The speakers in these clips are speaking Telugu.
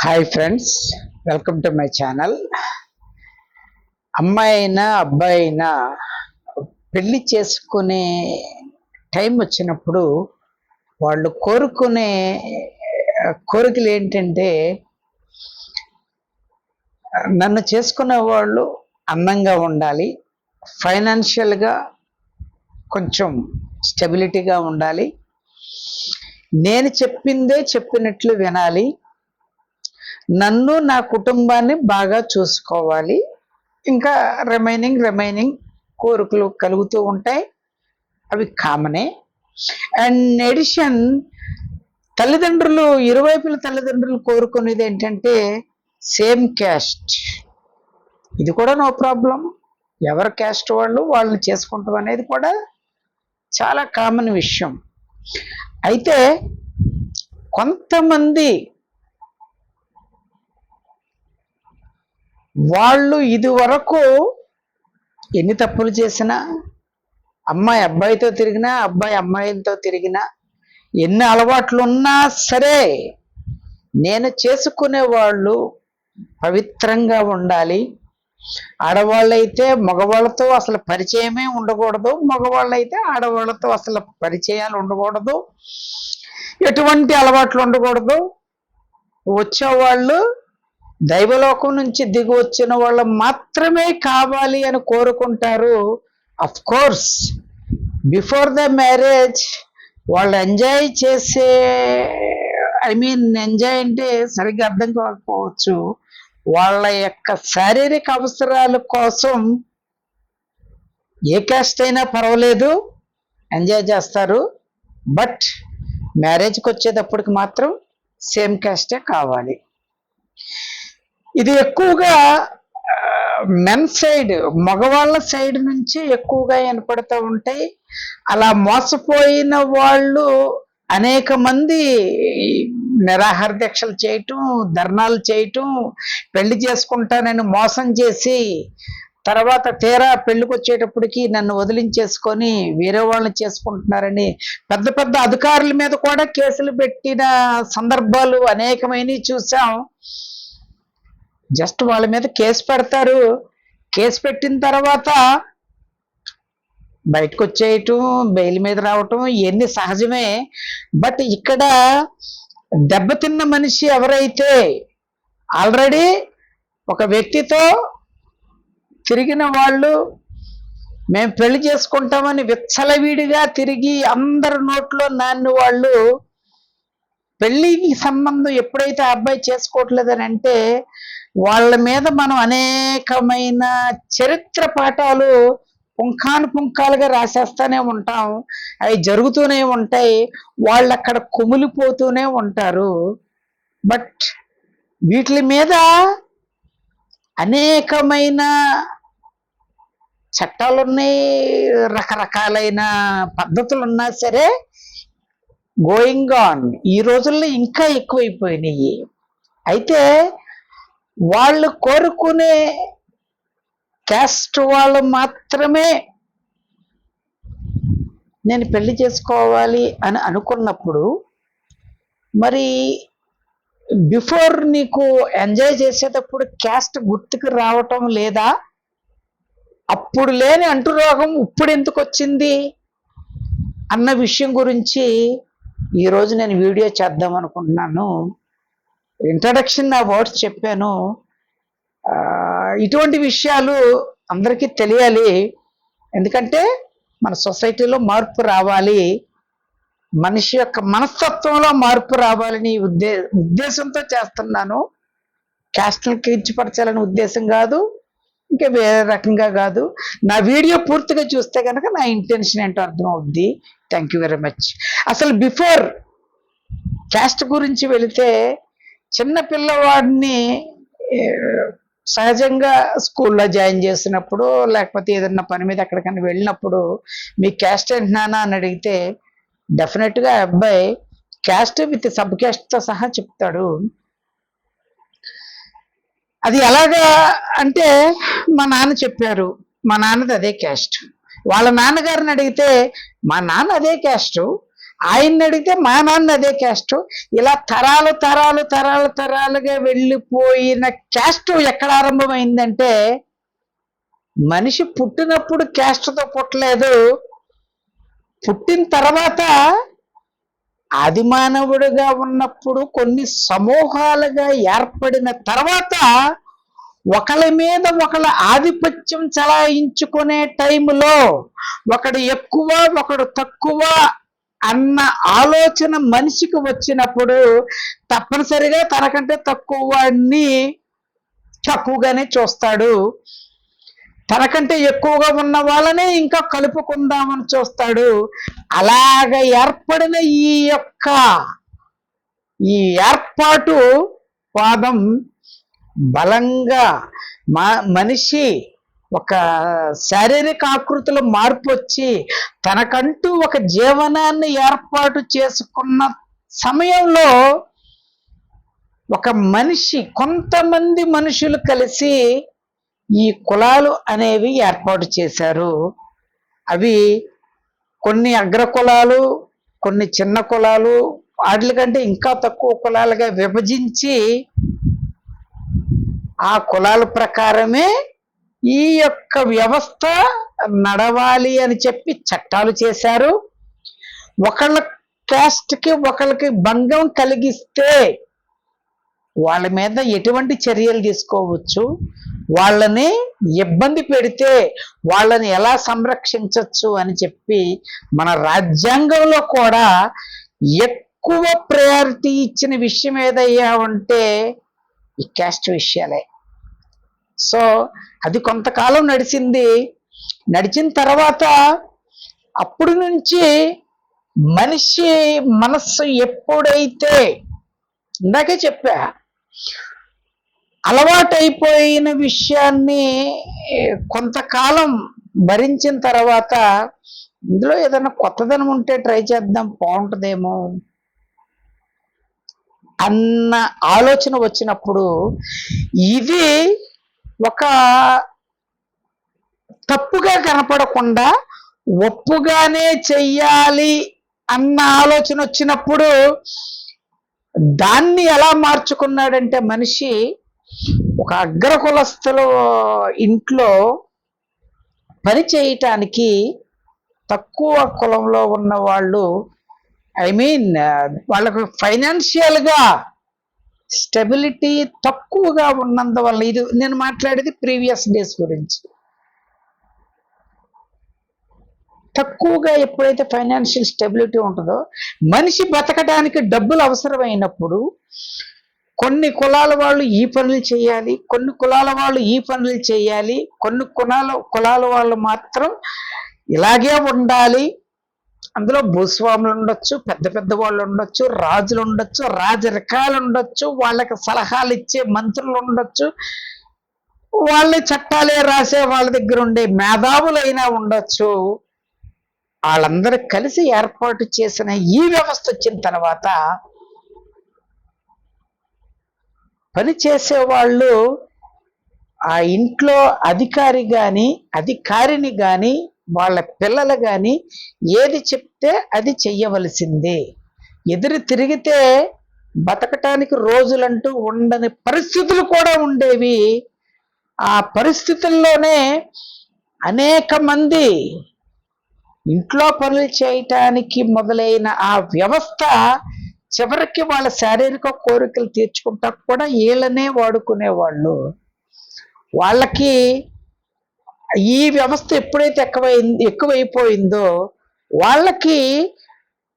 Hi friends, welcome to my channel. అమ్మాయి అయినా అబ్బాయి అయినా పెళ్లి చేసుకునే టైం వచ్చినప్పుడు వాళ్ళు కోరుకునే కోరికలు ఏంటంటే, నన్ను చేసుకునే వాళ్ళు అందంగా ఉండాలి, ఫైనాన్షియల్గా కొంచెం స్టెబిలిటీగా ఉండాలి, నేను చెప్పిందే చెప్పినట్లు వినాలి, నన్ను నా కుటుంబాన్ని బాగా చూసుకోవాలి. ఇంకా రిమైనింగ్ కోరికలు కలుగుతూ ఉంటాయి, అవి కామనే. అండ్ ఎడిషన్ తల్లిదండ్రులు, ఇరువైపుల తల్లిదండ్రులు కోరుకునేది ఏంటంటే సేమ్ క్యాస్ట్. ఇది కూడా నో ప్రాబ్లం, ఎవరి క్యాస్ట్ వాళ్ళని చేసుకుంటాం అనేది కూడా చాలా కామన్ విషయం. అయితే కొంతమంది వాళ్ళు ఇది వరకు ఎన్ని తప్పులు చేసినా, అమ్మాయి అబ్బాయితో తిరిగినా, అబ్బాయి అమ్మాయిలతో తిరిగినా, ఎన్ని అలవాట్లు ఉన్నా సరే నేను చేసుకునే వాళ్ళు పవిత్రంగా ఉండాలి. ఆడవాళ్ళైతే మగవాళ్ళతో అసలు పరిచయమే ఉండకూడదు, మగవాళ్ళైతే ఆడవాళ్ళతో అసలు పరిచయాలు ఉండకూడదు, ఎటువంటి అలవాట్లు ఉండకూడదు. వచ్చేవాళ్ళు దైవలోకం నుంచి దిగి వచ్చిన వాళ్ళు మాత్రమే కావాలి అని కోరుకుంటారు. Of course before the marriage వాళ్ళు ఎంజాయ్ చేసే, ఎంజాయ్ అంటే సరిగ్గా అర్థం కాకపోవచ్చు, వాళ్ళ యొక్క శారీరక అవసరాల కోసం ఏ క్యాస్ట్ అయినా పర్వాలేదు ఎంజాయ్ చేస్తారు. బట్ మ్యారేజ్కి వచ్చేటప్పటికి మాత్రం సేమ్ క్యాస్టే కావాలి. ఇది ఎక్కువగా మెన్ సైడ్, మగవాళ్ళ సైడ్ నుంచి ఎక్కువగా వినపడుతూ ఉంటాయి. అలా మోసపోయిన వాళ్ళు అనేక మంది నిరాహార దీక్షలు చేయటం, ధర్నాలు చేయటం, పెళ్లి చేసుకుంటానని మోసం చేసి తర్వాత తీరా పెళ్లికి వచ్చేటప్పటికి నన్ను వదిలించేసుకొని వేరే వాళ్ళని చేసుకుంటున్నారని పెద్ద పెద్ద అధికారుల మీద కూడా కేసులు పెట్టిన సందర్భాలు అనేకమైనవి చూసాం. జస్ట్ వాళ్ళ మీద కేసు పెడతారు, కేసు పెట్టిన తర్వాత బయటకు వచ్చేయటం, బెయిల్ మీద రావటం ఇవన్నీ సహజమే. బట్ ఇక్కడ దెబ్బతిన్న మనిషి ఎవరైతే ఆల్రెడీ ఒక వ్యక్తితో తిరిగిన వాళ్ళు, మేము పెళ్లి చేసుకుంటామని విచ్చలవిడిగా తిరిగి అందరి నోట్లో నాన్ని వాళ్ళు, పెళ్లికి సంబంధం ఎప్పుడైతే అబ్బాయి చేసుకోవట్లేదని అంటే వాళ్ళ మీద మనం అనేకమైన చరిత్ర పాఠాలు పుంఖానుపుంఖాలుగా రాసేస్తూనే ఉంటాం. అవి జరుగుతూనే ఉంటాయి, వాళ్ళు అక్కడ కుమిలిపోతూనే ఉంటారు. బట్ వీటి మీద అనేకమైన చట్టాలు ఉన్నాయి, రకరకాలైన పద్ధతులు ఉన్నా సరే గోయింగ్ ఆన్ ఈ రోజుల్లో ఇంకా ఎక్కువైపోయినాయి. అయితే వాళ్ళు కోరుకునే క్యాస్ట్ వాళ్ళు మాత్రమే నేను పెళ్లి చేసుకోవాలి అని అనుకున్నప్పుడు, మరి బిఫోర్ నీకు ఎంజాయ్ చేసేటప్పుడు క్యాస్ట్ గుర్తుకు రావటం లేదా? అప్పుడు లేని అంటురోగం ఇప్పుడు ఎందుకు వచ్చింది అన్న విషయం గురించి ఈరోజు నేను వీడియో చేద్దాం అనుకుంటున్నాను. ఇంట్రడక్షన్ నా వర్డ్స్ చెప్పాను. ఇటువంటి విషయాలు అందరికీ తెలియాలి, ఎందుకంటే మన సొసైటీలో మార్పు రావాలి, మనిషి యొక్క మనస్తత్వంలో మార్పు రావాలని ఉద్దేశంతో చేస్తున్నాను. క్యాస్ట్ని కించపరచాలని ఉద్దేశం కాదు, ఇంకా వేరే రకంగా కాదు. నా వీడియో పూర్తిగా చూస్తే కనుక నా ఇంటెన్షన్ ఏంటో అర్థం అవుద్ది. Thank you very much. అసలు బిఫోర్ క్యాస్ట్ గురించి వెళితే, చిన్న పిల్లవాడిని సహజంగా స్కూల్లో జాయిన్ చేసినప్పుడు, లేకపోతే ఏదన్నా పని మీద ఎక్కడికైనా వెళ్ళినప్పుడు మీ క్యాస్ట్ ఏంటన్నా అని అడిగితే డెఫినెట్గా అబ్బాయి క్యాస్ట్ విత్ సబ్ క్యాస్ట్తో సహా చెప్తాడు. అది ఎలాగా అంటే, మా నాన్న చెప్పారు, మా నాన్నది అదే క్యాస్ట్. వాళ్ళ నాన్నగారిని అడిగితే మా నాన్న అదే క్యాస్టు, ఆయన్ని అడిగితే మా నాన్న అదే క్యాస్ట్. ఇలా తరాలు తరాలు తరాలు తరాలుగా వెళ్ళిపోయిన క్యాస్ట్ ఎక్కడ ఆరంభమైందంటే, మనిషి పుట్టినప్పుడు క్యాస్ట్తో పుట్టలేదు, పుట్టిన తర్వాత ఆది మానవుడిగా ఉన్నప్పుడు కొన్ని సమూహాలుగా ఏర్పడిన తర్వాత ఒకళ్ళ మీద ఒకళ్ళ ఆధిపత్యం చలాయించుకునే టైంలో ఒకడు ఎక్కువ ఒకడు తక్కువ అన్న ఆలోచన మనిషికి వచ్చినప్పుడు తప్పనిసరిగా తనకంటే తక్కువ వాడిని తక్కువగానే చూస్తాడు, తనకంటే ఎక్కువగా ఉన్న వాళ్ళనే ఇంకా కలుపుకుందామని చూస్తాడు. అలాగ ఏర్పడిన ఈ ఏర్పాటు వాదం బలంగా మనిషి ఒక శారీరక ఆకృతిలో మార్పు వచ్చి తనకంటూ ఒక జీవనాన్ని ఏర్పాటు చేసుకున్న సమయంలో ఒక మనిషి, కొంతమంది మనుషులు కలిసి ఈ కులాలు అనేవి ఏర్పాటు చేశారు. అవి కొన్ని అగ్ర కులాలు, కొన్ని చిన్న కులాలు, వాటి కంటే ఇంకా తక్కువ కులాలుగా విభజించి ఆ కులాల ప్రకారమే ఈ యొక్క వ్యవస్థ నడవాలి అని చెప్పి చట్టాలు చేశారు. ఒకళ్ళ క్యాస్ట్కి ఒకళ్ళకి భంగం కలిగిస్తే వాళ్ళ మీద ఎటువంటి చర్యలు తీసుకోవచ్చు, వాళ్ళని ఇబ్బంది పెడితే వాళ్ళని ఎలా సంరక్షించవచ్చు అని చెప్పి మన రాజ్యాంగంలో కూడా ఎక్కువ ప్రయారిటీ ఇచ్చిన విషయం ఏదయ్యా ఉంటే ఈ క్యాస్ట్ విషయాలే. సో అది కొంతకాలం నడిచింది. నడిచిన తర్వాత అప్పుడు నుంచి మనిషి మనస్సు ఎప్పుడైతే, ఇందాకే చెప్పా, అలవాటైపోయిన విషయాన్ని కొంతకాలం భరించిన తర్వాత ఇందులో ఏదైనా కొత్తదనం ఉంటే ట్రై చేద్దాం, బాగుంటుందేమో అన్న ఆలోచన వచ్చినప్పుడు ఇది ఒక తప్పుగా కనపడకుండా ఒప్పుగానే చెయ్యాలి అన్న ఆలోచన వచ్చినప్పుడు దాన్ని ఎలా మార్చుకున్నాడంటే మనిషి, ఒక అగ్ర కులస్తుల ఇంట్లో పని చేయటానికి తక్కువ కులంలో ఉన్న వాళ్ళు, వాళ్ళకు ఫైనాన్షియల్గా స్టెబిలిటీ తక్కువగా ఉన్నందువల్ల, ఇది నేను మాట్లాడేది ప్రీవియస్ డేస్ గురించి, తక్కువగా ఎప్పుడైతే ఫైనాన్షియల్ స్టెబిలిటీ ఉంటుందో మనిషి బతకడానికి డబ్బులు అవసరమైనప్పుడు కొన్ని కులాల వాళ్ళు ఈ పనులు చేయాలి, కొన్ని కులాల వాళ్ళు ఈ పనులు చేయాలి, కొన్ని కులాల వాళ్ళు మాత్రం ఇలాగే ఉండాలి. అందులో భూస్వాములు ఉండొచ్చు, పెద్ద పెద్ద వాళ్ళు ఉండొచ్చు, రాజులు ఉండొచ్చు, రాజరికాలు ఉండొచ్చు, వాళ్ళకి సలహాలు ఇచ్చే మంత్రులు ఉండొచ్చు, వాళ్ళ చట్టాలే రాసే వాళ్ళ దగ్గర ఉండే మేధావులైనా ఉండొచ్చు. వాళ్ళందరూ కలిసి ఏర్పాటు చేసిన ఈ వ్యవస్థ వచ్చిన తర్వాత పని చేసేవాళ్ళు ఆ ఇంట్లో అధికారి కానీ అధికారిని కానీ వాళ్ళ పిల్లలు కానీ ఏది చెప్తే అది చెయ్యవలసిందే. ఎదురు తిరిగితే బతకటానికి రోజులంటూ ఉండని పరిస్థితులు కూడా ఉండేవి. ఆ పరిస్థితుల్లోనే అనేక మంది ఇంట్లో పనులు చేయటానికి మొదలైన ఆ వ్యవస్థ చివరికి వాళ్ళ శారీరక కోరికలు తీర్చుకుంటా కూడా వీళ్ళనే వాడుకునేవాళ్ళు. వాళ్ళకి ఈ వ్యవస్థ ఎప్పుడైతే ఎక్కువైపోయిందో వాళ్ళకి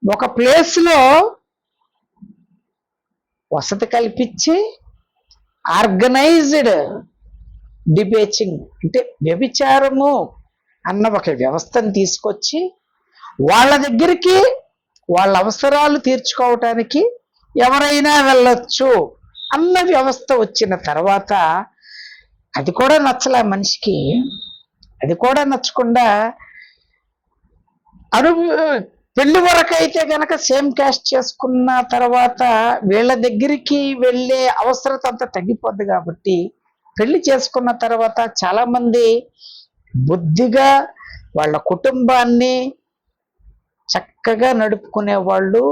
ఒక ప్లేస్లో వసతి కల్పించి ఆర్గనైజ్డ్ డిబేచింగ్, అంటే వ్యభిచారము అన్న ఒక వ్యవస్థను తీసుకొచ్చి వాళ్ళ దగ్గరికి వాళ్ళ అవసరాలు తీర్చుకోవటానికి ఎవరైనా వెళ్ళొచ్చు అన్న వ్యవస్థ వచ్చిన తర్వాత అది కూడా నచ్చలే మనిషికి. అది కూడా నచ్చకుండా పెళ్లి వరకు అయితే గనక సేమ్ క్యాస్ట్ చేసుకున్న తర్వాత వీళ్ళ దగ్గరికి వెళ్ళే అవసరత అంతా తగ్గిపోద్ది కాబట్టి పెళ్లి చేసుకున్న తర్వాత చాలా మంది బుద్ధిగా వాళ్ళ కుటుంబాన్ని చక్కగా నడుపుకునే వాళ్ళు,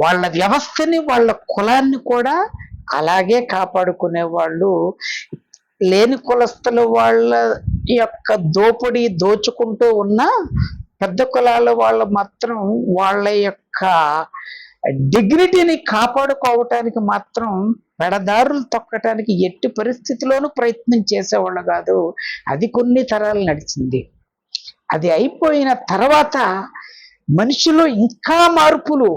వాళ్ళ వ్యవస్థని వాళ్ళ కులాన్ని కూడా అలాగే కాపాడుకునే వాళ్ళు. లేని కులస్తులు వాళ్ళ యొక్క దోపిడీ దోచుకుంటూ ఉన్న పెద్ద కులాల వాళ్ళు మాత్రం వాళ్ళ యొక్క డిగ్నిటీని కాపాడుకోవటానికి మాత్రం పెడదారులు తొక్కటానికి ఎట్టి పరిస్థితిలోనూ ప్రయత్నం చేసేవాళ్ళు కాదు. అది కొన్ని తరాలు నడిచింది. అది అయిపోయిన తర్వాత మనిషిలో ఇంకా మార్పులు,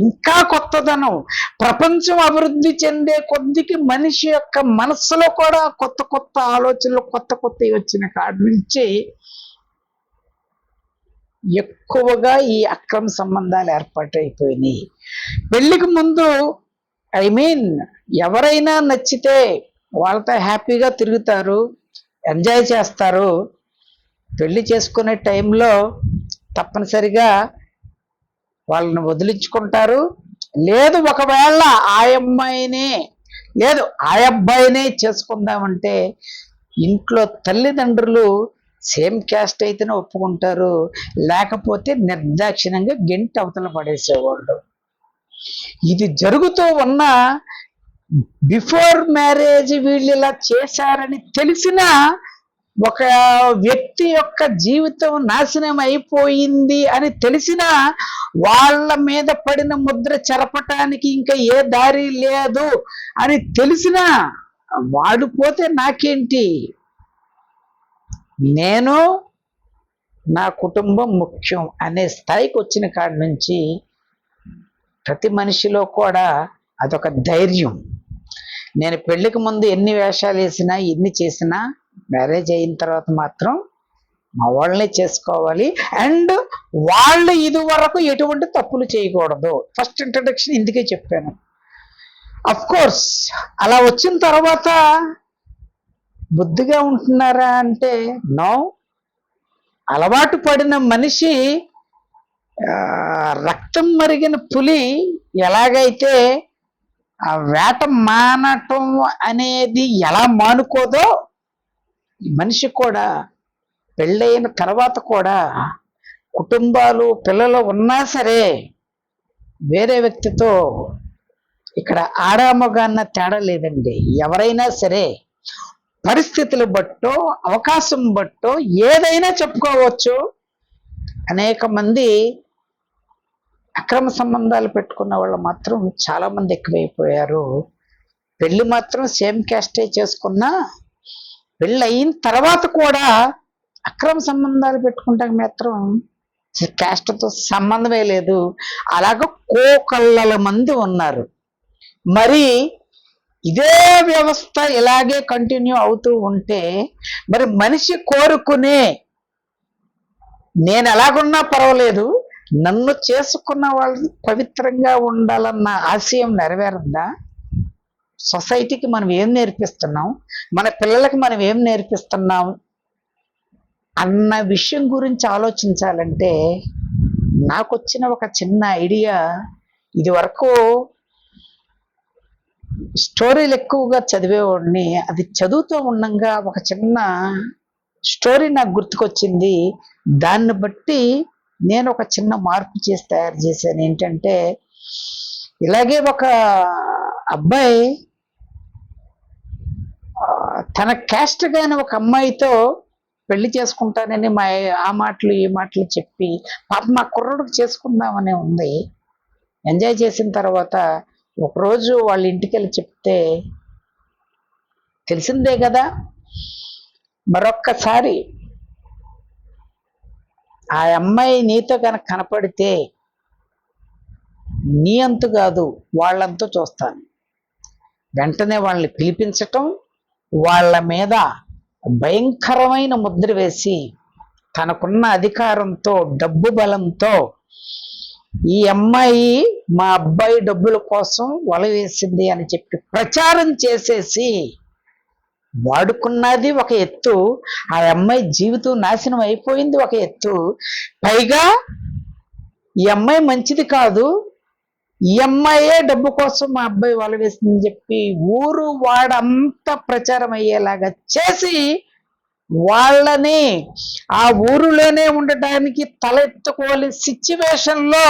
ఇంకా కొత్తదనం, ప్రపంచం అభివృద్ధి చెందే కొద్దికి మనిషి యొక్క మనస్సులో కూడా కొత్త కొత్త ఆలోచనలు కొత్త కొత్తవి వచ్చిన కాడి నుంచి ఎక్కువగా ఈ అక్రమ సంబంధాలు ఏర్పాటైపోయినాయి. పెళ్లికి ముందు ఎవరైనా నచ్చితే వాళ్ళతో హ్యాపీగా తిరుగుతారు, ఎంజాయ్ చేస్తారు. పెళ్లి చేసుకునే టైంలో తప్పనిసరిగా వాళ్ళని వదిలించుకుంటారు. లేదు ఒకవేళ ఆ అమ్మాయినే లేదు ఆ అబ్బాయినే చేసుకుందామంటే ఇంట్లో తల్లిదండ్రులు సేమ్ క్యాస్ట్ అయితేనే ఒప్పుకుంటారు, లేకపోతే నిర్దాక్షిణ్యంగా గెంటి అవతల పడేసేవాళ్ళు. ఇది జరుగుతూ ఉన్న బిఫోర్ మ్యారేజ్ వీళ్ళు ఇలా చేశారని తెలిసిన ఒక వ్యక్తి యొక్క జీవితం నాశనం అయిపోయింది అని తెలిసిన వాళ్ళ మీద పడిన ముద్ర చెరపటానికి ఇంకా ఏ దారి లేదు అని తెలిసిన వాడు పోతే నాకేంటి, నేను నా కుటుంబం ముఖ్యం అనే స్థాయికి వచ్చిన కాడి నుంచి ప్రతి మనిషిలో కూడా అదొక ధైర్యం. నేను పెళ్లికి ముందు ఎన్ని వేషాలు వేసినా ఎన్ని చేసినా మ్యారేజ్ అయిన తర్వాత మాత్రం మా వాళ్ళని చేసుకోవాలి, అండ్ వాళ్ళు ఇది వరకు ఎటువంటి తప్పులు చేయకూడదు. ఫస్ట్ ఇంట్రడక్షన్ ఇందుకే చెప్పాను. అఫ్ కోర్స్ అలా వచ్చిన తర్వాత బుద్ధిగా ఉంటున్నారా అంటే నో. అలవాటు పడిన మనిషి రక్తం మరిగిన పులి ఎలాగైతే ఆ వేట మానటం అనేది ఎలా మానుకోదో మనిషి కూడా పెళ్ళైన తర్వాత కూడా కుటుంబాలు పిల్లలు ఉన్నా సరే వేరే వ్యక్తితో ఇక్కడ ఆడామగాన్న తేడా లేదండి. ఎవరైనా సరే పరిస్థితులు బట్టో అవకాశం బట్టో ఏదైనా చెప్పుకోవచ్చు. అనేక మంది అక్రమ సంబంధాలు పెట్టుకున్న వాళ్ళు మాత్రం చాలా మంది ఎక్కువైపోయారు. పెళ్లి మాత్రం సేమ్ క్యాస్టే చేసుకున్నా పెళ్ళి అయిన తర్వాత కూడా అక్రమ సంబంధాలు పెట్టుకుంటాక మాత్రం క్యాస్ట్తో సంబంధమే లేదు. అలాగ కోకళ్ళల మంది ఉన్నారు. మరి ఇదే వ్యవస్థ ఇలాగే కంటిన్యూ అవుతూ ఉంటే మరి మనిషి కోరుకునే నేను ఎలాగున్నా పర్వాలేదు, నన్ను చేసుకున్న వాళ్ళు పవిత్రంగా ఉండాలన్న ఆశయం నెరవేరుందా? సొసైటీకి మనం ఏం నేర్పిస్తున్నాం, మన పిల్లలకి మనం ఏం నేర్పిస్తున్నాం అన్న విషయం గురించి ఆలోచించాలంటే నాకు వచ్చిన ఒక చిన్న ఐడియా. ఇది వరకు స్టోరీలు ఎక్కువగా చదివేవాడిని. అది చదువుతూ ఉండగా ఒక చిన్న స్టోరీ నాకు గుర్తుకొచ్చింది. దాన్ని బట్టి నేను ఒక చిన్న మార్పు చేసి తయారు చేశాను. ఏంటంటే ఇలాగే ఒక అబ్బాయి తన క్యాస్ట్ గాని ఒక అమ్మాయితో పెళ్లి చేసుకుంటానని ఆ మాటలు ఈ మాటలు చెప్పి పాప మా కుర్రోడికి చేసుకుందామనే ఉంది. ఎంజాయ్ చేసిన తర్వాత ఒకరోజు వాళ్ళ ఇంటికి వెళ్ళి చెప్తే తెలిసిందే కదా, మరొక్కసారి ఆ అమ్మాయి నీతో కనుక కనపడితే నీ అంతు కాదు వాళ్ళంతా చూస్తాను. వెంటనే వాళ్ళని పిలిపించటం, వాళ్ళ మీద భయంకరమైన ముద్ర వేసి తనకున్న అధికారంతో డబ్బు బలంతో ఈ అమ్మాయి మా అబ్బాయి డబ్బుల కోసం వల వేసింది అని చెప్పి ప్రచారం చేసేసి వాడుకున్నది ఒక ఎత్తు, ఆ అమ్మాయి జీవితం నాశనం అయిపోయింది ఒక ఎత్తు. పైగా ఈ అమ్మాయి మంచిది కాదు, ఈ అమ్మాయే డబ్బు కోసం మా అబ్బాయి వల వేసిందని చెప్పి ఊరు వాడంతా ప్రచారం అయ్యేలాగా చేసి వాళ్ళని ఆ ఊరిలోనే ఉండటానికి తలెత్తుకోవాలి సిచ్యువేషన్లో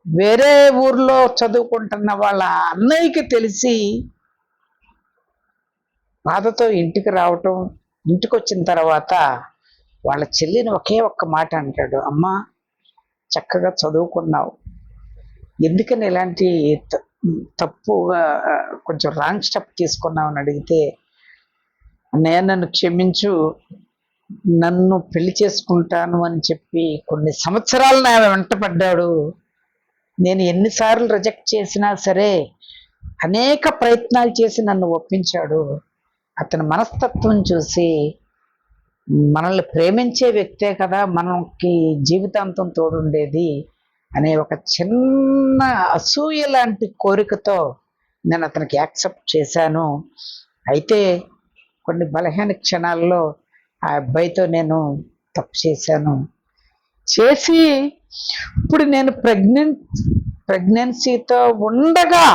వేరే ఊర్లో చదువుకుంటున్న వాళ్ళ అన్నయ్యకి తెలిసి బాధతో ఇంటికి రావటం, ఇంటికి వచ్చిన తర్వాత వాళ్ళ చెల్లిని ఒకే ఒక్క మాట అంటాడు, అమ్మా చక్కగా చదువుకున్నావు, ఎందుకని ఇలాంటి తప్పుగా కొంచెం రాంగ్ స్టెప్ తీసుకున్నావు అని అడిగితే, నేను నన్ను క్షమించు, నన్ను పెళ్లి చేసుకుంటాను అని చెప్పి కొన్ని సంవత్సరాలు నా వెంటపడ్డాడు, నేను ఎన్నిసార్లు రిజెక్ట్ చేసినా సరే అనేక ప్రయత్నాలు చేసి నన్ను ఒప్పించాడు, అతని మనస్తత్వం చూసి మనల్ని ప్రేమించే వ్యక్తే కదా మనకి జీవితాంతం తోడుండేది అనే ఒక చిన్న అసూయ లాంటి కోరికతో నేను అతనికి యాక్సెప్ట్ చేశాను. అయితే కొన్ని బలహీన క్షణాల్లో ఆ అబ్బాయితో నేను తప్పు చేశాను, చేసి ఇప్పుడు నేను ప్రెగ్నెన్సీతో ఉండగా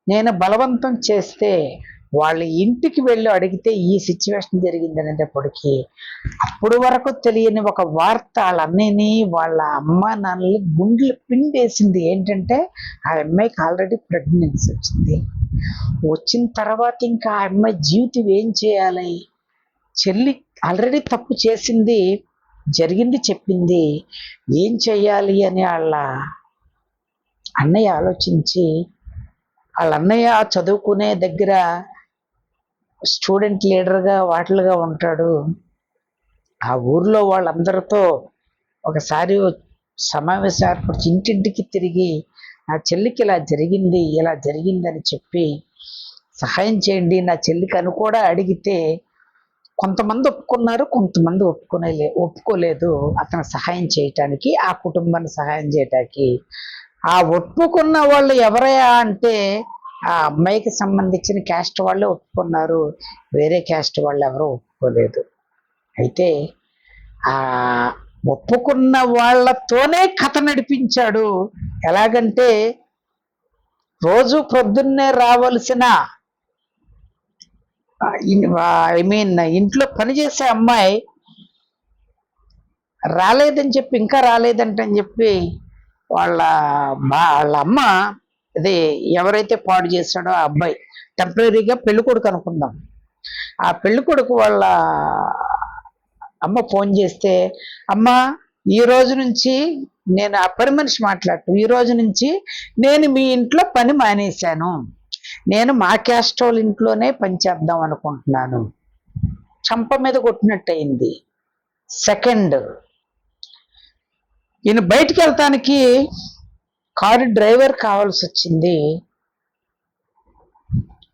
నేను బలవంతం చేస్తే వాళ్ళ ఇంటికి వెళ్ళి అడిగితే ఈ సిచ్యువేషన్ జరిగింది అనేటప్పటికీ అప్పుడు వరకు తెలియని ఒక వార్త వాళ్ళ అన్నయ్యని వాళ్ళ అమ్మ నాన్నని గుండెలు పిండేసింది. ఏంటంటే ఆ అమ్మాయికి ఆల్రెడీ ప్రెగ్నెన్సీ వచ్చింది. వచ్చిన తర్వాత ఇంకా ఆ అమ్మాయి జీవితం ఏం చేయాలి, చెల్లి ఆల్రెడీ తప్పు చేసింది, జరిగింది చెప్పింది, ఏం చెయ్యాలి అని వాళ్ళ అన్నయ్య ఆలోచించి, వాళ్ళ అన్నయ్య చదువుకునే దగ్గర స్టూడెంట్ లీడర్గా వాటిలుగా ఉంటాడు. ఆ ఊర్లో వాళ్ళందరితో ఒకసారి సమావేశం ఏర్పరిచి ఇంటింటికి తిరిగి నా చెల్లికి ఇలా జరిగిందని చెప్పి సహాయం చేయండి నా చెల్లికి అని కూడా అడిగితే కొంతమంది ఒప్పుకున్నారు, కొంతమంది ఒప్పుకోలేదు అతను సహాయం చేయటానికి, ఆ కుటుంబాన్ని సహాయం చేయటానికి. ఆ ఒప్పుకున్న వాళ్ళు ఎవరయ్యా అంటే ఆ అమ్మాయికి సంబంధించిన క్యాస్ట్ వాళ్ళే ఒప్పుకున్నారు, వేరే క్యాస్ట్ వాళ్ళు ఎవరో ఒప్పుకోలేదు. అయితే ఆ ఒప్పుకున్న వాళ్ళతోనే కథ నడిపించాడు. ఎలాగంటే రోజు పొద్దున్నే రావాల్సిన ఇంట్లో పనిచేసే అమ్మాయి రాలేదని చెప్పి, ఇంకా రాలేదంటని చెప్పి వాళ్ళ అమ్మ, అదే ఎవరైతే పాడు చేశాడో ఆ అబ్బాయి, టెంపరీగా పెళ్లి కొడుకు అనుకుందాం, ఆ పెళ్లి కొడుకు వాళ్ళ అమ్మ ఫోన్ చేస్తే, అమ్మ ఈ రోజు నుంచి నేను ఆ పని మనిషి మాట్లాడటం, ఈ రోజు నుంచి నేను మీ ఇంట్లో పని మానేశాను, నేను మా క్యాస్ట్ వాళ్ళ ఇంట్లోనే పని చేద్దాం అనుకుంటున్నాను. చంప మీద కొట్టినట్టు అయింది. సెకండ్, ఈయన బయటికి వెళ్తానికి కారు డ్రైవర్ కావాల్సి వచ్చింది.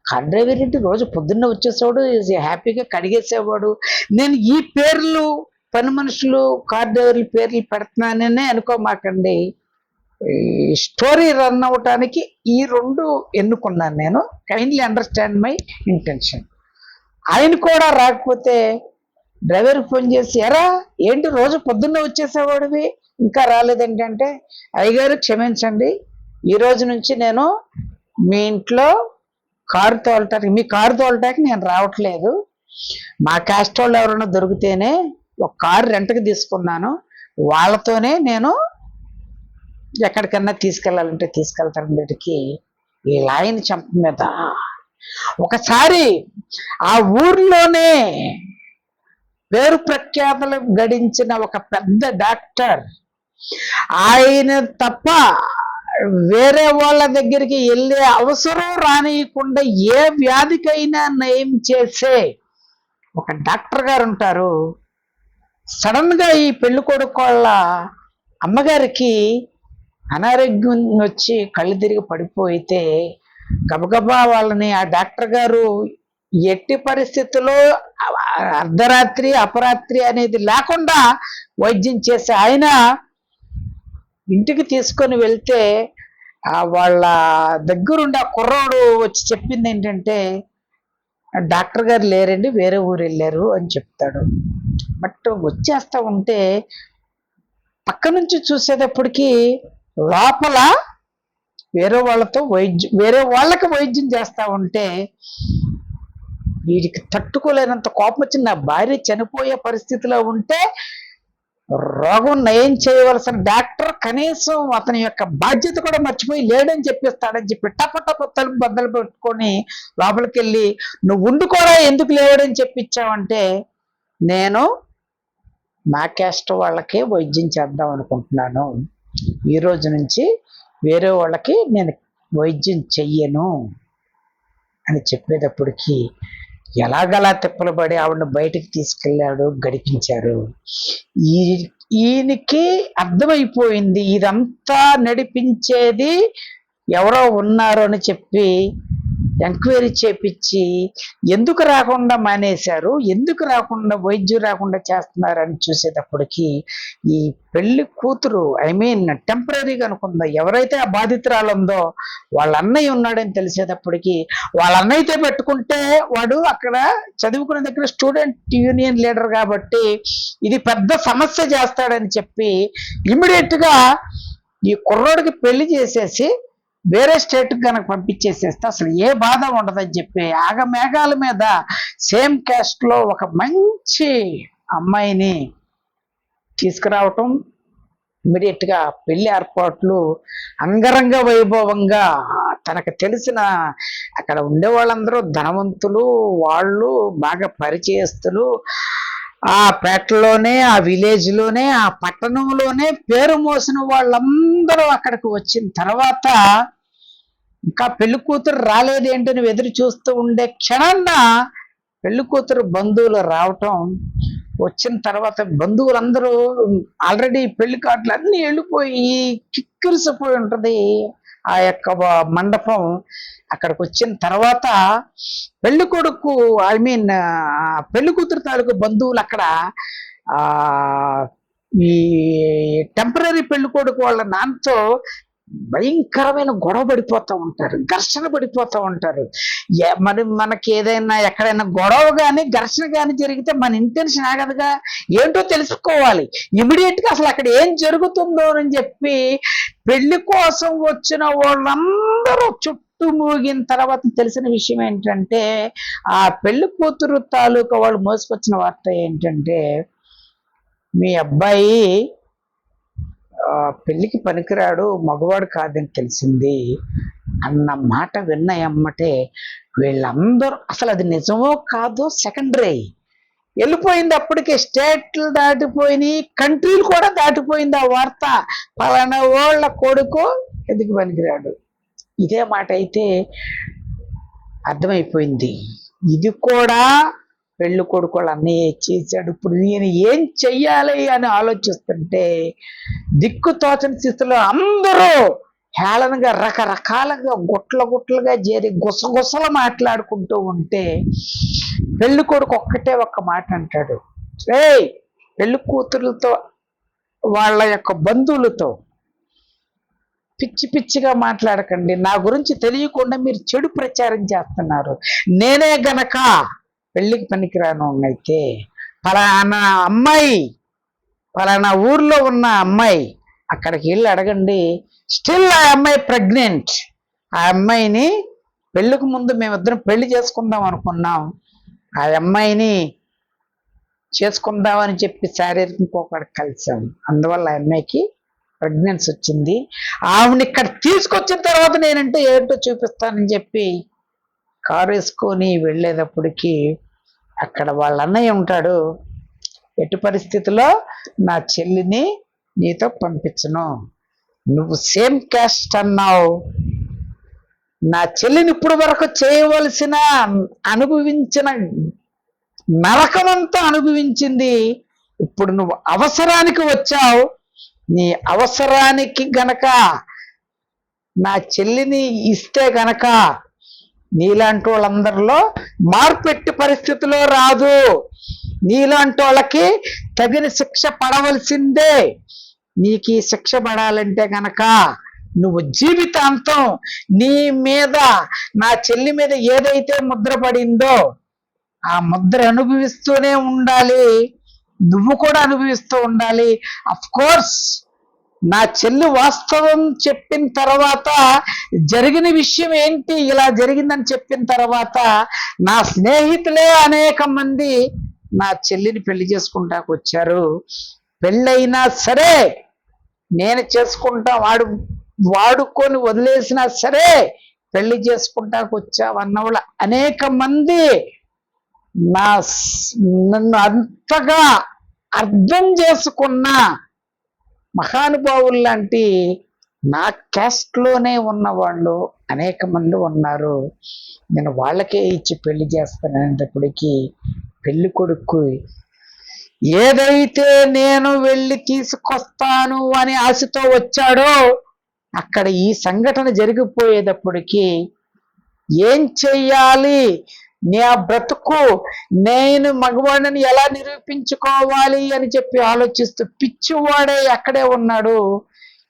కార్ డ్రైవర్ ఏంటి, రోజు పొద్దున్న వచ్చేసేవాడు, హ్యాపీగా కడిగేసేవాడు. నేను ఈ పేర్లు పని మనుషులు కార్ డ్రైవర్ల పేర్లు పెడుతున్నాననే అనుకోమాకండి, స్టోరీ రన్ అవటానికి ఈ రెండు ఎన్నుకున్నాను నేను. Kindly understand my intention. ఆయన కూడా రాకపోతే డ్రైవర్ ఫోన్ చేసి, ఎరా ఏంటి రోజు పొద్దున్న వచ్చేసేవాడివి ఇంకా రాలేదేంటంటే, అయ్యగారు క్షమించండి, ఈ రోజు నుంచి నేను మీ ఇంట్లో కారు తోలటానికి, మీ కారు తోలటానికి నేను రావట్లేదు, మా క్యాస్ట్ వాళ్ళు ఎవరైనా దొరికితేనే ఒక కారు రెంట్కి తీసుకున్నాను, వాళ్ళతోనే నేను ఎక్కడికన్నా తీసుకెళ్ళాలంటే తీసుకెళ్తాను. వీటికి ఈ లాయన్ చంప మీద ఒకసారి ఆ ఊర్లోనే పేరు ప్రఖ్యాతలు గడించిన ఒక పెద్ద డాక్టర్, ఆయన తప్ప వేరే వాళ్ళ దగ్గరికి వెళ్ళే అవసరం రానియకుండా ఏ వ్యాధికైనా నయం చేసే ఒక డాక్టర్ గారు ఉంటారు. సడన్ గా ఈ పెళ్లి కొడుకు వాళ్ళ అమ్మగారికి అనారోగ్యం వచ్చి కళ్ళు తిరిగి పడిపోయితే గబగబా వాళ్ళని ఆ డాక్టర్ గారు ఎట్టి పరిస్థితుల్లో అర్ధరాత్రి అపరాత్రి అనేది లేకుండా వైద్యం చేసి ఆయన ఇంటికి తీసుకొని వెళ్తే వాళ్ళ దగ్గరుండి ఆ కుర్రాడు వచ్చి చెప్పింది ఏంటంటే, డాక్టర్ గారు లేరండి, వేరే ఊరు వెళ్ళారు అని చెప్తాడు. బట్ వచ్చేస్తా ఉంటే పక్క నుంచి చూసేటప్పటికి లోపల వేరే వాళ్ళకి వైద్యం చేస్తా ఉంటే వీడికి తట్టుకోలేనంత కోపం వచ్చి నా భార్య చనిపోయే పరిస్థితిలో ఉంటే రోగం నయం చేయవలసిన డాక్టర్ కనీసం అతని యొక్క బాధ్యత కూడా మర్చిపోయి లేడని చెప్పిస్తాడని చెప్పి టపటప తలుపు బద్దలు పెట్టుకొని లోపలికి వెళ్ళి నువ్వు ఉండి కూడా ఎందుకు లేవడని చెప్పించావంటే నేను నా క్యాస్ట్ వాళ్ళకే వైద్యం చేద్దాం అనుకుంటున్నాను, ఈ రోజు నుంచి వేరే వాళ్ళకి నేను వైద్యం చెయ్యను అని చెప్పేటప్పటికి ఎలాగలా తిప్పలు పడి ఆవిడని బయటికి తీసుకెళ్ళాడు, గడిపించారు. ఈయనకి అర్థమైపోయింది ఇదంతా నడిపించేది ఎవరో ఉన్నారు అని చెప్పి ఎంక్వైరీ చేపించి ఎందుకు రాకుండా మానేశారు, ఎందుకు రాకుండా వైద్యం రాకుండా చేస్తున్నారని చూసేటప్పటికి ఈ పెళ్లి కూతురు టెంపరీగా అనుకుందా ఎవరైతే ఆ బాధితురాలు ఉందో వాళ్ళ అన్నయ్య ఉన్నాడని తెలిసేటప్పటికి వాళ్ళ అన్నయ్యతో పెట్టుకుంటే వాడు అక్కడ చదువుకునే దగ్గర స్టూడెంట్ యూనియన్ లీడర్ కాబట్టి ఇది పెద్ద సమస్య చేస్తాడని చెప్పి ఇమ్మీడియట్ గా ఈ కుర్రోడికి పెళ్లి చేసేసి వేరే స్టేట్కి కనుక పంపించేసేస్తే అసలు ఏ బాధ ఉండదని చెప్పి ఆగమేఘాల మీద సేమ్ క్యాస్ట్ లో ఒక మంచి అమ్మాయిని తీసుకురావటం, ఇమ్మీడియట్ గా పెళ్లి ఏర్పాట్లు అంగరంగ వైభవంగా తనకు తెలిసిన అక్కడ ఉండే వాళ్ళందరూ ధనవంతులు, వాళ్ళు బాగా పరిచయస్తులు, ఆ పేటలోనే ఆ విలేజ్ లోనే ఆ పట్టణంలోనే పేరు మోసిన వాళ్ళందరూ అక్కడికి వచ్చిన తర్వాత ఇంకా పెళ్లి కూతురు రాలేదేంటని ఎదురు చూస్తూ ఉండే క్షణాన్న పెళ్లి కూతురు బంధువులు రావటం, వచ్చిన తర్వాత బంధువులందరూ ఆల్రెడీ పెళ్లి కార్డులు అన్ని వెళ్ళిపోయి కిక్కిరిసిపోయి ఉంటది ఆ యొక్క మండపం. అక్కడికి వచ్చిన తర్వాత పెళ్లి కొడుకు పెళ్లి కూతురు తాలూకు బంధువులు అక్కడ ఈ టెంపరీ పెళ్లి కొడుకు వాళ్ళ నాన్నతో భయంకరమైన గొడవ పడిపోతూ ఉంటారు, ఘర్షణ పడిపోతూ ఉంటారు. మరి మనకి ఏదైనా ఎక్కడైనా గొడవ కానీ ఘర్షణ కానీ జరిగితే మన ఇంటెన్షన్ ఆగదుగా, ఏంటో తెలుసుకోవాలి ఇమీడియట్ గా అసలు అక్కడ ఏం జరుగుతుందో అని చెప్పి పెళ్లి కోసం వచ్చిన వాళ్ళందరూ చుట్టూ మూగిన తర్వాత తెలిసిన విషయం ఏంటంటే ఆ పెళ్లి కూతురు తాలూకా వాళ్ళు మోసుకొచ్చిన వార్త ఏంటంటే మీ అబ్బాయి పెళ్లికి పనికిరాడు, మగవాడు కాదని తెలిసింది అన్న మాట విన్న ఎమ్మటే వీళ్ళందరూ అసలు అది నిజమో కాదో సెకండరీ వెళ్ళిపోయింది. అప్పటికే స్టేట్లు దాటిపోయినాయి, కంట్రీలు కూడా దాటిపోయింది ఆ వార్త. పలానా వాళ్ళ కొడుకు ఎందుకు పనికిరాడు, ఇదే మాట అయితే అర్థమైపోయింది. ఇది కూడా పెళ్లి కొడుకు వాళ్ళ అన్నయ్య చేశాడు. ఇప్పుడు నేను ఏం చెయ్యాలి అని ఆలోచిస్తుంటే దిక్కు తోచని స్థితిలో అందరూ హేళనగా రకరకాలుగా గుట్లుగా చేరి గుసగుసలు మాట్లాడుకుంటూ ఉంటే పెళ్లి కొడుకు ఒక్క మాట అంటాడు, పెళ్లి కూతురులతో వాళ్ళ యొక్క బంధువులతో పిచ్చి పిచ్చిగా మాట్లాడకండి, నా గురించి తెలియకుండా మీరు చెడు ప్రచారం చేస్తున్నారు. నేనే గనక పెళ్లికి పనికిరాను అయితే పలానా అమ్మాయి పలానా ఊర్లో ఉన్న అమ్మాయి అక్కడికి వెళ్ళి అడగండి, స్టిల్ ఆ అమ్మాయి ప్రెగ్నెంట్, ఆ అమ్మాయిని పెళ్లికి ముందు మేమిద్దరం పెళ్లి చేసుకుందాం అనుకున్నాం, ఆ అమ్మాయిని చేసుకుందామని చెప్పి శారీరకంగా కలిసాం, అందువల్ల ఆ అమ్మాయికి ప్రెగ్నెన్సీ వచ్చింది, ఆవిడ ఇక్కడ తీసుకొచ్చిన తర్వాత నేనంటే ఏంటో చూపిస్తానని చెప్పి కారు వేసుకొని వెళ్ళేటప్పటికి అక్కడ వాళ్ళ అన్నయ్య ఉంటాడు, ఎటు పరిస్థితిలో నా చెల్లిని నీతో పంపించను, నువ్వు సేమ్ క్యాస్ట్ అన్నావు, నా చెల్లిని ఇప్పుడు వరకు చేయవలసిన అనుభవించిన నరకమంతా అనుభవించింది, ఇప్పుడు నువ్వు అవసరానికి వచ్చావు, నీ అవసరానికి గనక నా చెల్లిని ఇస్తే గనక నీలాంటి వాళ్ళందరిలో మార్పెట్టి పరిస్థితిలో రాదు, నీలాంటి వాళ్ళకి తగిన శిక్ష పడవలసిందే, నీకు ఈ శిక్ష పడాలంటే గనక నువ్వు జీవితాంతం నీ మీద నా చెల్లి మీద ఏదైతే ముద్ర పడిందో ఆ ముద్ర అనుభవిస్తూనే ఉండాలి, నువ్వు కూడా అనుభవిస్తూ ఉండాలి. అఫ్ కోర్స్ నా చెల్లి వాస్తవం చెప్పిన తర్వాత జరిగిన విషయం ఏంటి ఇలా జరిగిందని చెప్పిన తర్వాత నా స్నేహితులే అనేక మంది నా చెల్లిని పెళ్లి చేసుకుంటాకు వచ్చారు. పెళ్ళైనా సరే నేను చేసుకుంటా, వాడుకొని వదిలేసినా సరే పెళ్లి చేసుకుంటాకు వచ్చావన్నవాళ్ళ అనేక మంది నన్ను అంతగా అర్థం చేసుకున్న మహానుభావులు లాంటి నా క్యాస్ట్ లోనే ఉన్నవాళ్ళు అనేక మంది ఉన్నారు. నేను వాళ్ళకే ఇచ్చి పెళ్లి చేస్తాననేటప్పటికీ పెళ్లి కొడుకు ఏదైతే నేను వెళ్ళి తీసుకొస్తాను అని ఆశతో వచ్చాడో అక్కడ ఈ సంఘటన జరిగిపోయేటప్పటికి ఏం చెయ్యాలి, నా బ్రతుకు నేను మగవాడిని ఎలా నిరూపించుకోవాలి అని చెప్పి ఆలోచిస్తూ పిచ్చివాడే అక్కడే ఉన్నాడు.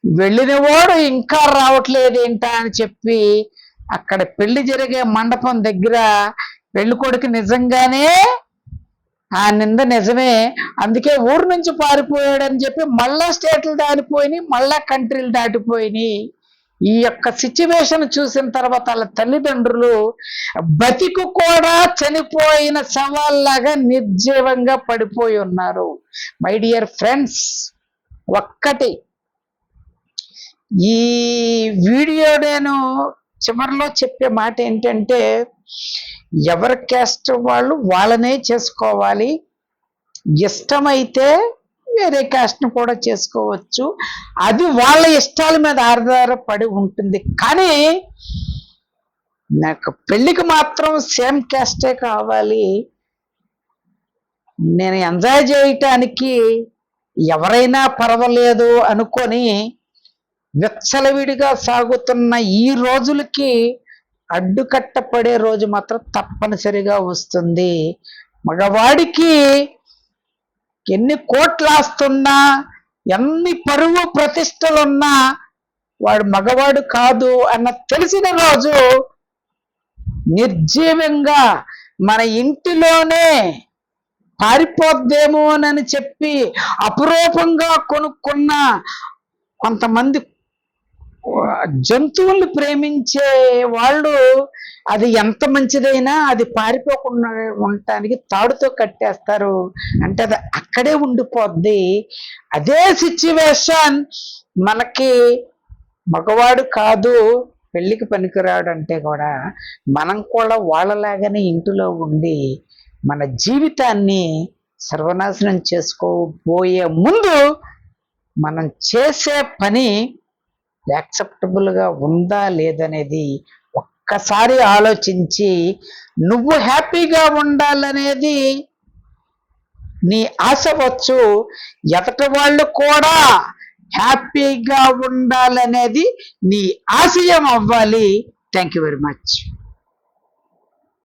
వెళ్ళినవాడు ఇంకా రావట్లేదు ఏంటా అని చెప్పి అక్కడ పెళ్లి జరిగే మండపం దగ్గర పెళ్లి కొడుకు నిజంగానే ఆ నింద నిజమే, అందుకే ఊరు నుంచి పారిపోయాడని చెప్పి మళ్ళా స్టేట్లు దాటిపోయినాయి, మళ్ళా కంట్రీలు దాటిపోయినాయి. ఈ యొక్క సిచ్యువేషన్ చూసిన తర్వాత వాళ్ళ తల్లిదండ్రులు బతికు కూడా చనిపోయిన శవాల్లాగా నిర్జీవంగా పడిపోయి ఉన్నారు. మై డియర్ ఫ్రెండ్స్, ఒక్కటి ఈ వీడియో నేను చివరిలో చెప్పే మాట ఏంటంటే, ఎవరి క్యాస్ట్ వాళ్ళు వాళ్ళనే చేసుకోవాలి. ఇష్టమైతే వేరే క్యాస్ట్ని కూడా చేసుకోవచ్చు, అది వాళ్ళ ఇష్టాల మీద ఆధారపడి ఉంటుంది. కానీ నాకు పెళ్ళికి మాత్రం సేమ్ క్యాస్టే కావాలి. నేను ఎంజాయ్ చేయటానికి ఎవరైనా పర్వాలేదు అనుకొని విచ్చలవిడిగా సాగుతున్న ఈ రోజులకి అడ్డుకట్టపడే రోజు మాత్రం తప్పనిసరిగా వస్తుంది. మగవాడికి ఎన్ని కోట్లు ఆస్తున్నా, ఎన్ని పరువు ప్రతిష్టలున్నా వాడు మగవాడు కాదు అన్న తెలిసిన రోజు నిర్జీవంగా మన ఇంటిలోనే పారిపోద్దేమోనని చెప్పి అపురూపంగా కొనుక్కున్న కొంతమంది జంతువుల్ని ప్రేమించే వాళ్ళు అది ఎంత మంచిదైనా అది పారిపోకుండా ఉండటానికి తాడుతో కట్టేస్తారు. అంటే అది అక్కడే ఉండిపోద్ది. అదే సిచ్యువేషన్ మనకి మగవాడు కాదు పెళ్లికి పనికిరాడు అంటే కూడా మనం కూడా వాళ్ళలాగానే ఇంటిలో ఉండి మన జీవితాన్ని సర్వనాశనం చేసుకోబోయే ముందు మనం చేసే పని యాక్సెప్టబుల్గా ఉందా లేదనేది ఒక్కసారి ఆలోచించి నువ్వు హ్యాపీగా ఉండాలనేది నీ ఆశ వచ్చు, ఎదటి వాళ్ళు కూడా హ్యాపీగా ఉండాలనేది నీ ఆశయం అవ్వాలి. Thank you very much.